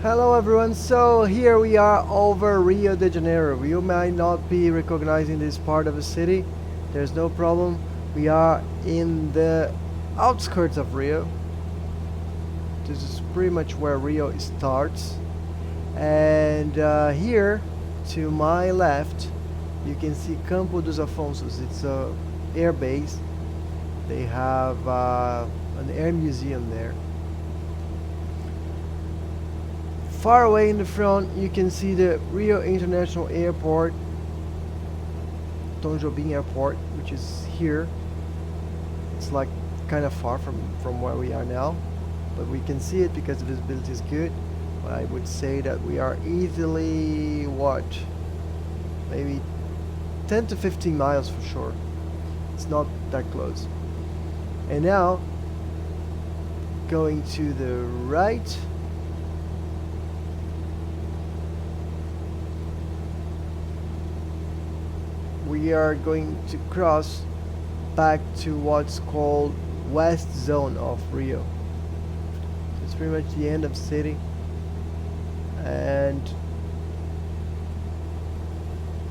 Hello everyone, so here we are over Rio de Janeiro. You might not be recognizing this part of the city, there's no problem. We are in the outskirts of Rio. This is pretty much where Rio starts. And here to my left you can see Campo dos Afonsos. It's a air base. They have an air museum there. Far away in the front you can see the Rio International Airport, Tom Jobim Airport, which is here. It's like kind of far from where we are now, but we can see it because the visibility is good. But I would say that we are easily, what, maybe 10 to 15 miles for sure. It's not that close. And now going to the right, we are going to cross back to what's called west zone of Rio. It's pretty much the end of the city, and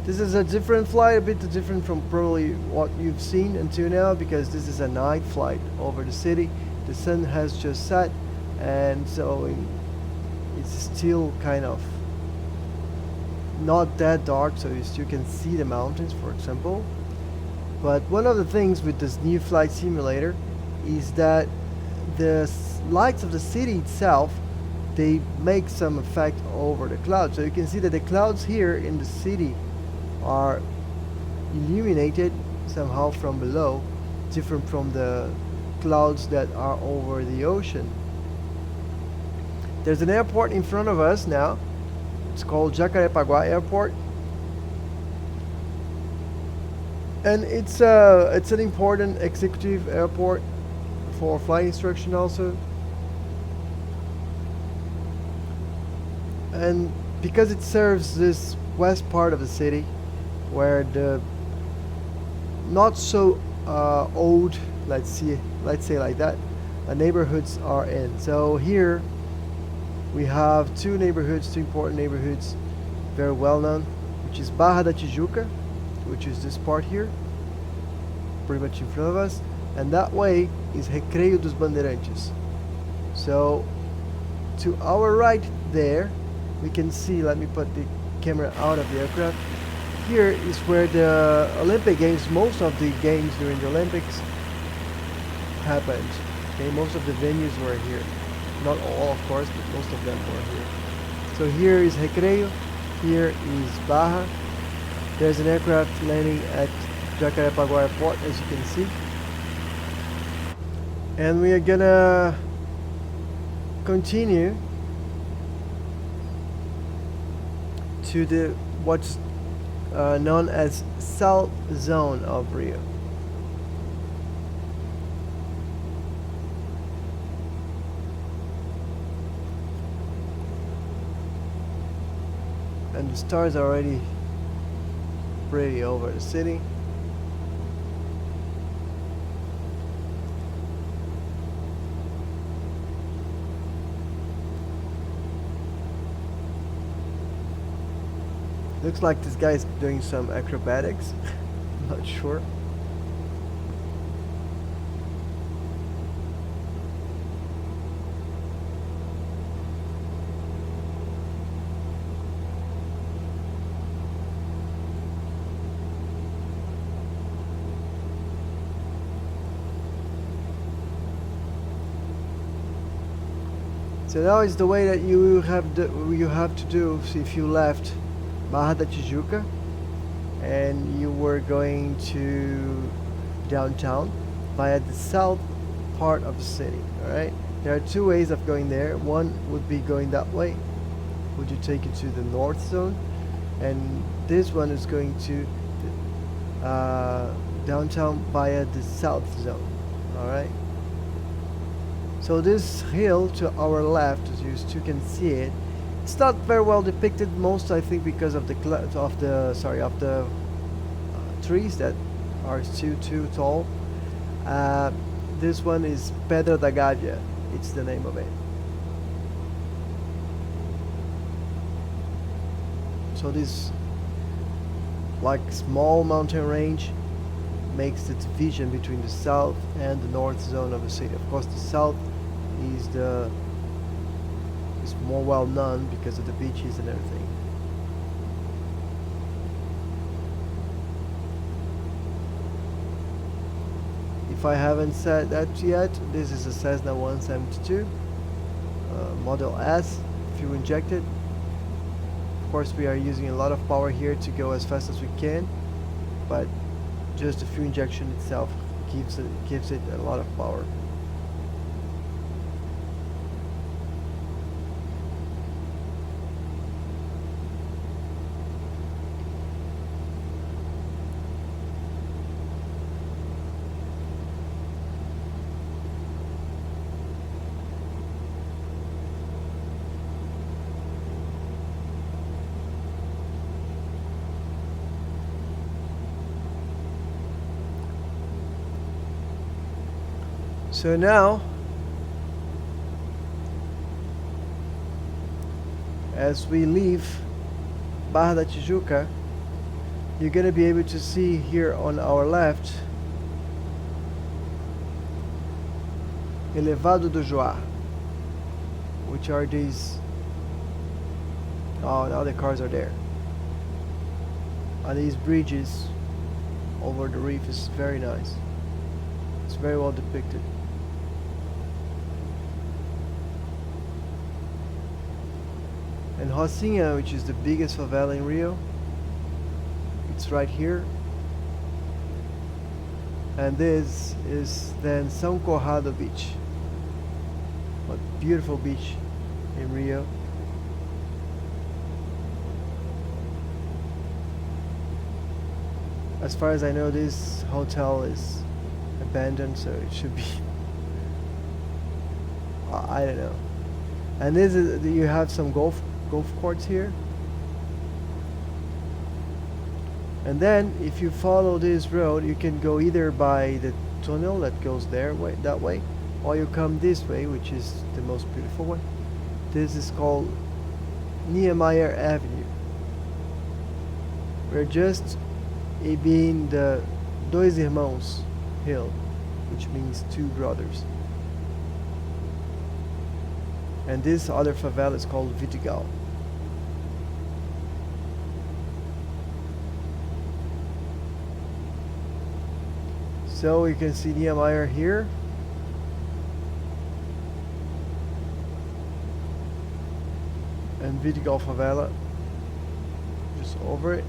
this is a different flight, a bit different from probably what you've seen until now, because this is a night flight over the city. The sun has just set, and so it's still kind of not that dark, so you still can see the mountains, for example. But one of the things with this new flight simulator is that the lights of the city itself, they make some effect over the clouds. So you can see that the clouds here in the city are illuminated somehow from below, different from the clouds that are over the ocean. There's an airport in front of us now. It's called Jacarepaguá Airport, and it's an important executive airport for flight instruction also. And because it serves this west part of the city, where the not so old, let's say like that, neighborhoods are in. So here we have two important neighborhoods, very well known, which is Barra da Tijuca, which is this part here, pretty much in front of us, and that way is Recreio dos Bandeirantes. So to our right there, we can see, let me put the camera out of the aircraft. Here is where the Olympic Games, most of the games during the Olympics happened. Okay, most of the venues were here. Not all, of course, but most of them were here. So here is Recreio, here is Barra. There's an aircraft landing at Jacarepaguá Airport, as you can see. And we are gonna continue to the what's known as South Zone of Rio. And the stars are already pretty over the city. Looks like this guy is doing some acrobatics. I'm not sure. So now is the way that you have to do if you left Barra da Tijuca and you were going to downtown via the south part of the city. Alright, there are two ways of going there. One would be going that way, would you take you to the north zone, and this one is going to downtown via the south zone. Alright, so this hill to our left, as you still can see it, it's not very well depicted, most I think because of the trees that are still too tall. This one is Pedra da Gávea, it's the name of it. So this like small mountain range makes the division between the south and the north zone of the city. Of course, the south is more well known because of the beaches and everything. If I haven't said that yet, this is a Cessna 172 Model S, fuel injected. Of course, we are using a lot of power here to go as fast as we can, but just the fuel injection itself gives it a lot of power. So now, as we leave Barra da Tijuca, you're going to be able to see here on our left Elevado do Joá, which are these, oh, now the cars are there, are these bridges over the reef. Is very nice. It's very well depicted. And Rocinha, which is the biggest favela in Rio, it's right here. And this is then São Conrado Beach. What beautiful beach in Rio. As far as I know, this hotel is abandoned, so it should be I don't know. And this is, you have some golf courts here. And then if you follow this road, you can go either by the tunnel that goes that way, or you come this way, which is the most beautiful one. This is called Niemeyer Avenue. We're just being the Dois Irmãos Hill, which means two brothers. And this other favela is called Vidigal. So you can see Niemeyer here. And Vidigal favela just over it.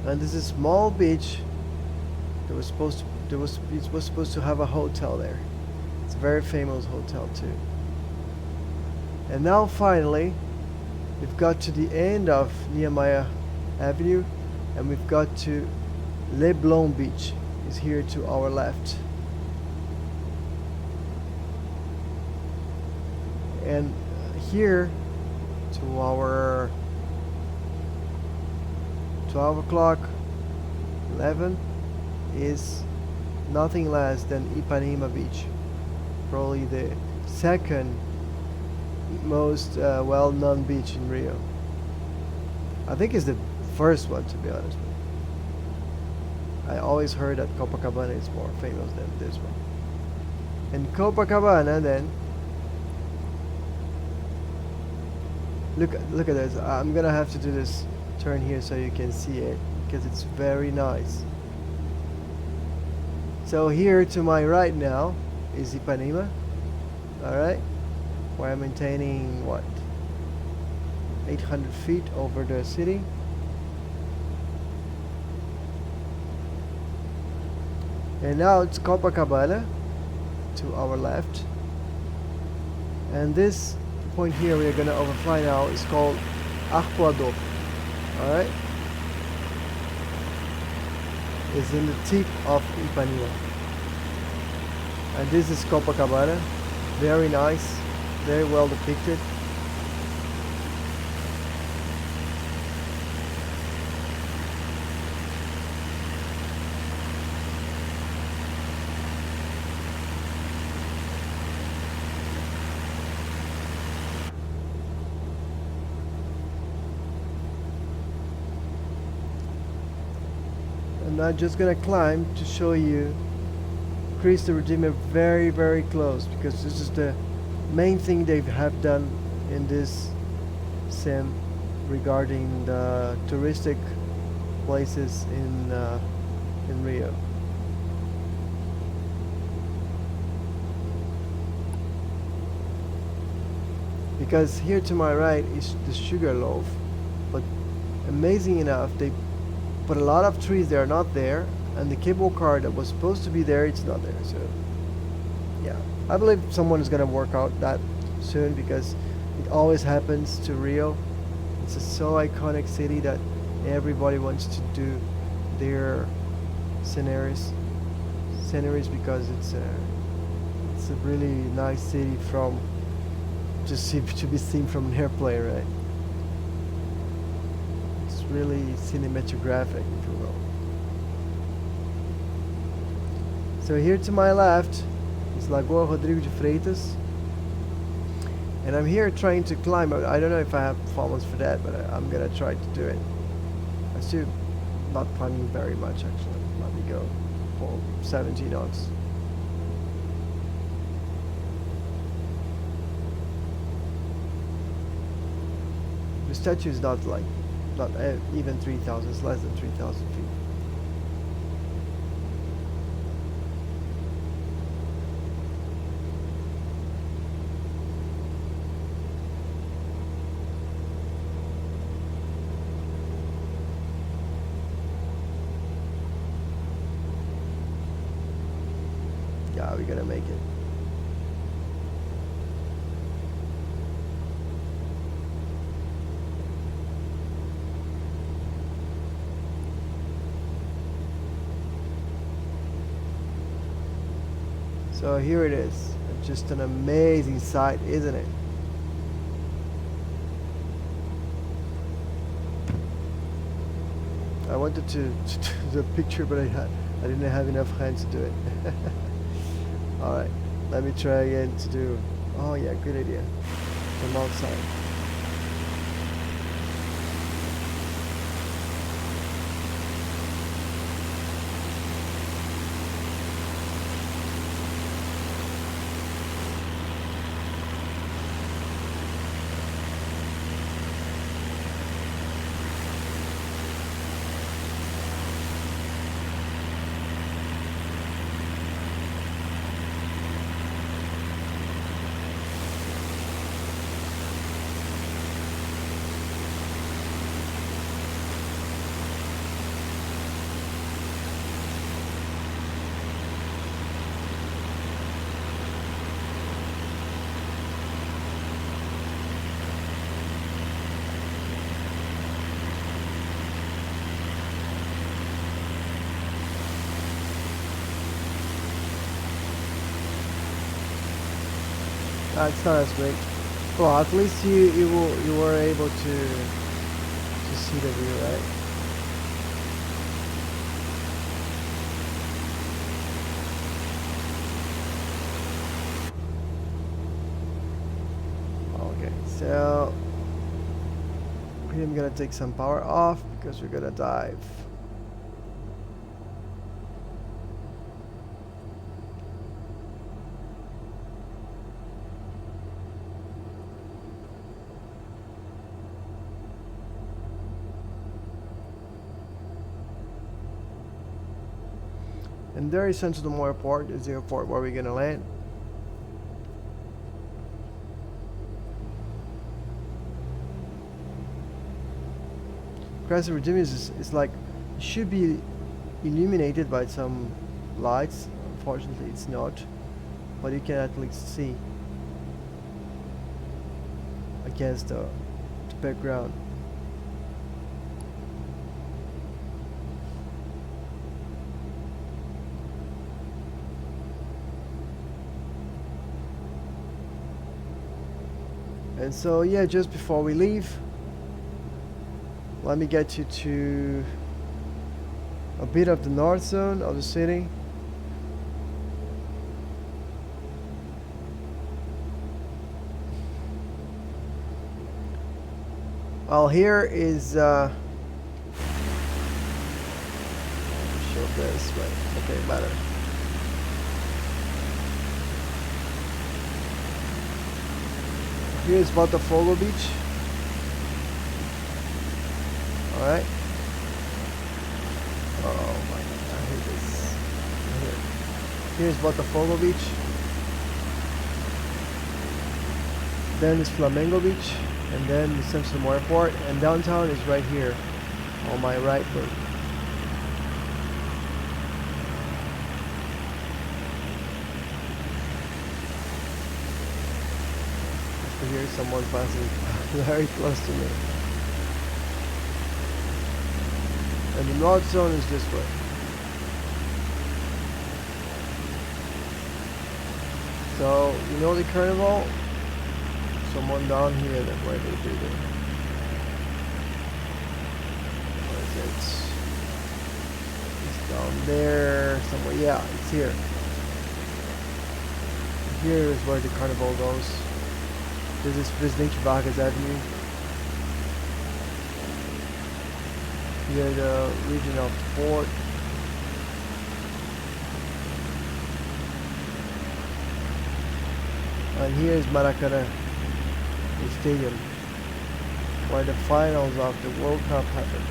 And this is a small beach that was supposed to have a hotel there. It's a very famous hotel too. And now finally we've got to the end of Niemeyer Avenue, and we've got to Leblon Beach is here to our left. And here to our 12 o'clock 11 is nothing less than Ipanema Beach, probably the second most well-known beach in Rio. I think it's the first one, to be honest. I always heard that Copacabana is more famous than this one. And Copacabana then, look at this. I'm gonna have to do this turn here so you can see it, because it's very nice. So here to my right now is Ipanema, alright, where I'm maintaining what, 800 feet over the city. And now it's Copacabana to our left, and this point here we are going to overfly now is called Arpoador. Alright, it's in the tip of Ipanema, and this is Copacabana. Very nice, very well depicted. I'm not just gonna climb to show you Cristo Redeemer very, very close, because this is the main thing they have done in this sim regarding the touristic places in Rio. Because here to my right is the sugar loaf, but amazing enough, they put a lot of trees that are not there, and the cable car that was supposed to be there, it's not there. So yeah, I believe someone is gonna work out that soon, because it always happens to Rio. It's a so iconic city that everybody wants to do their sceneries because it's a really nice city from to be seen from an airplane, right? It's really cinematographic, if you will. So here to my left is Lagoa Rodrigo de Freitas, and I'm here trying to climb. I don't know if I have performance for that, but I'm gonna try to do it. I still not climbing very much actually. Let me go for 70 knots. The statue is not even 3,000. It's less than 3,000 feet. Yeah, we're gonna make it. So here it is. Just an amazing sight, isn't it? I wanted to do the picture, but I didn't have enough hands to do it. Alright, let me try again to do. Oh yeah, good idea. From outside. It's not as great. Well, at least you were able to see the view, right? Okay, so I'm gonna take some power off because we're gonna dive. And there is Santo Dumont Airport, is the airport where we're gonna land. Cristo Redeemer is like, it should be illuminated by some lights. Unfortunately, it's not, but you can at least see against the background. And so yeah, just before we leave, let me get you to a bit of the north zone of the city. Well, here is show this way. Okay, better. Here's Botafogo Beach. Alright. Oh my god, I hate this. Here's Botafogo Beach. Then is Flamengo Beach. And then the Simpson Airport. And downtown is right here on my right foot. Here's someone passing very close to me. And the north zone is this way. So, you know the carnival? Someone down here, that's where they do it. Where is it? It's down there somewhere. Yeah, it's here. Here is where the carnival goes. This is Presidente Vargas Avenue. Here the regional port. And here is Maracanã, the stadium, where the finals of the World Cup happened.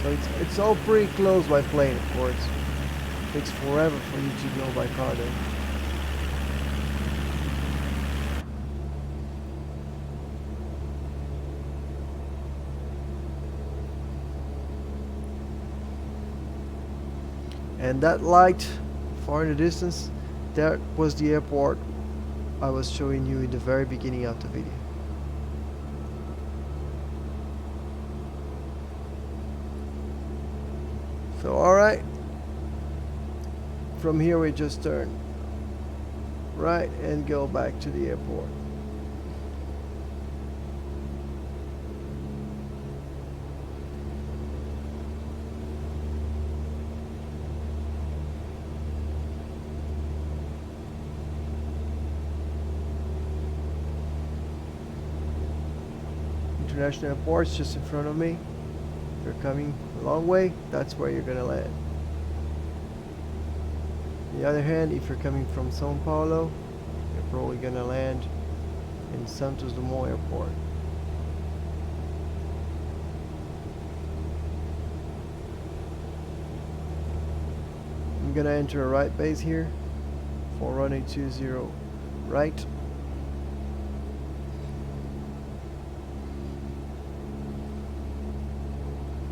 So it's all pretty close by plane, of course. Takes forever for you to go by car though. And that light far in the distance, that was the airport I was showing you in the very beginning of the video. So alright. From here we just turn right and go back to the airport. International airport's just in front of me. If you're coming a long way, that's where you're gonna land. On the other hand, if you're coming from Sao Paulo, you're probably gonna land in Santos Dumont Airport. I'm gonna enter a right base here for runway 20 right.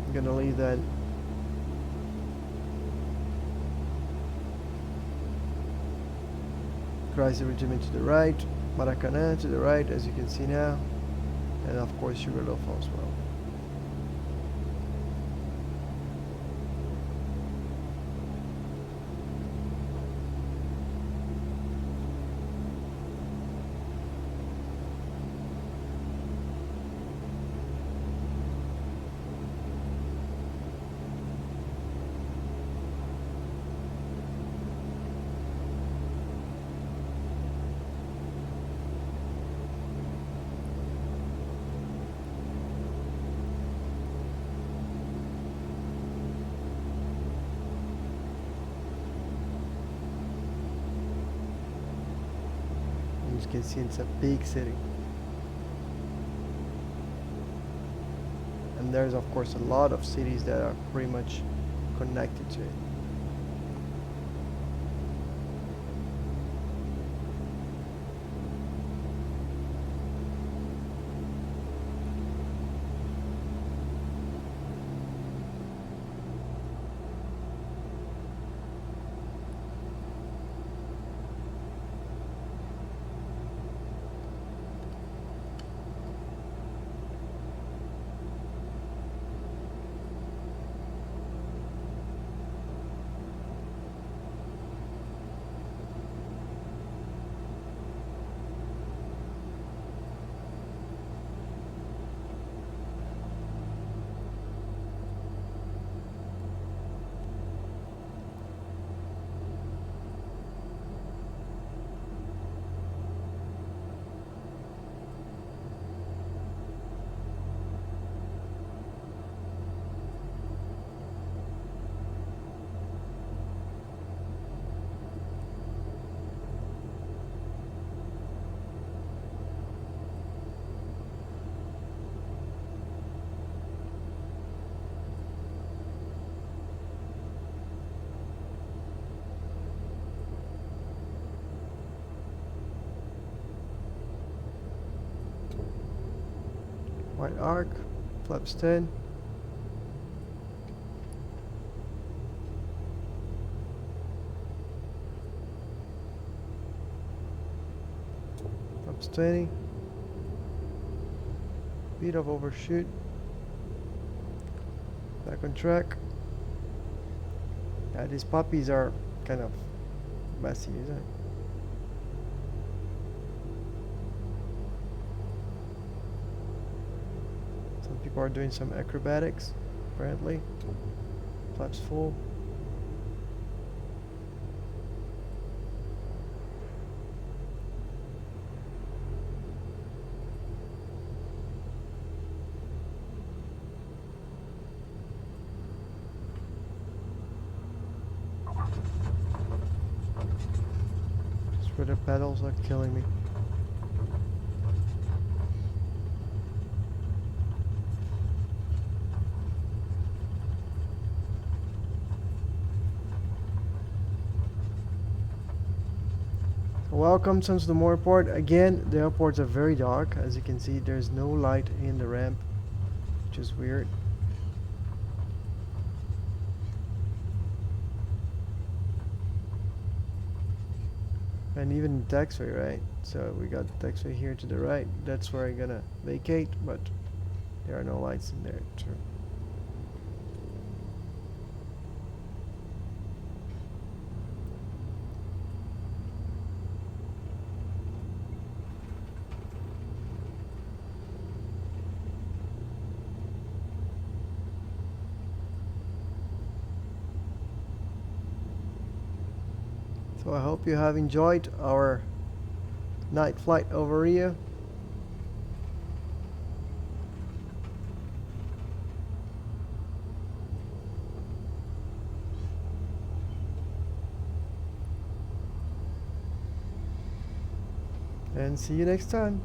I'm gonna leave that Chrysler Regiment to the right, Maracanã to the right, as you can see now, and of course Sugarloaf as well. As you can see, it's a big city. And there's of course a lot of cities that are pretty much connected to it. Right arc, flaps 10. Flaps 20. Bit of overshoot. Back on track. Yeah, these puppies are kind of messy, isn't it? Some people are doing some acrobatics, apparently. Flaps full. Just where the pedals are killing me. Welcome to the airport. Again, the airports are very dark. As you can see, there's no light in the ramp, which is weird. And even the taxiway, right? So we got the taxiway here to the right. That's where I'm gonna vacate, but there are no lights in there. True. So I hope you have enjoyed our night flight over Rio. And see you next time.